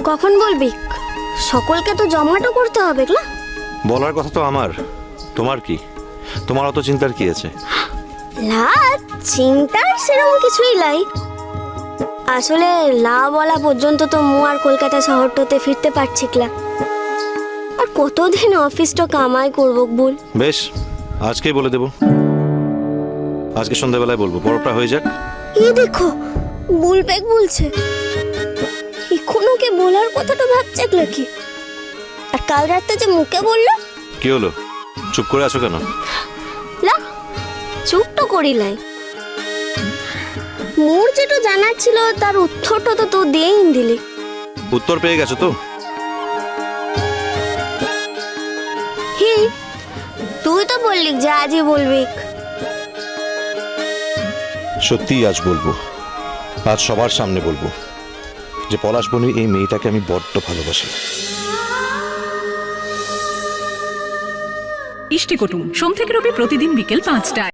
কখন বলবি? সকলকে তো জমাটো করতে হবে না? বলার কথা তো আমার, তোমার কি? তোমার অত চিন্তার কি আছে? লা চিন্তার সেরকম কিছুই নাই। আসলে লা বলা পর্যন্ত তো মু আর কলকাতা শহরটাতে ফিরতে পারছি না। আর কতদিন অফিসটা কামাই করবো বল? বেশ, আজকেই বলে দেব। আজকে সন্ধ্যাবেলায় বলবো, পরবটা হয়ে যাক। এই দেখো বুলবেগ বলছে, এখনো কে বলার কথাটা ভাবছে নাকি? আর কাল রাতে যে মুখে বললো। কি হলো, চুপ করে আছো কেন? লা চুপ তো করিলাই, মোর যেটা জানার ছিল তার উত্তরটা তো তো দেই দিলি। উত্তর পেয়ে গেছো তো? হি তুই তো বললি যে আজই বলবি। সত্যিই আজ বলবো, আজ সবার সামনে বলবো যে পলাশবনির এই মেয়েটাকে আমি বড্ড ভালোবাসি। ইষ্টি কুটুম সোম থেকে রবি প্রতিদিন বিকেল 5টায়।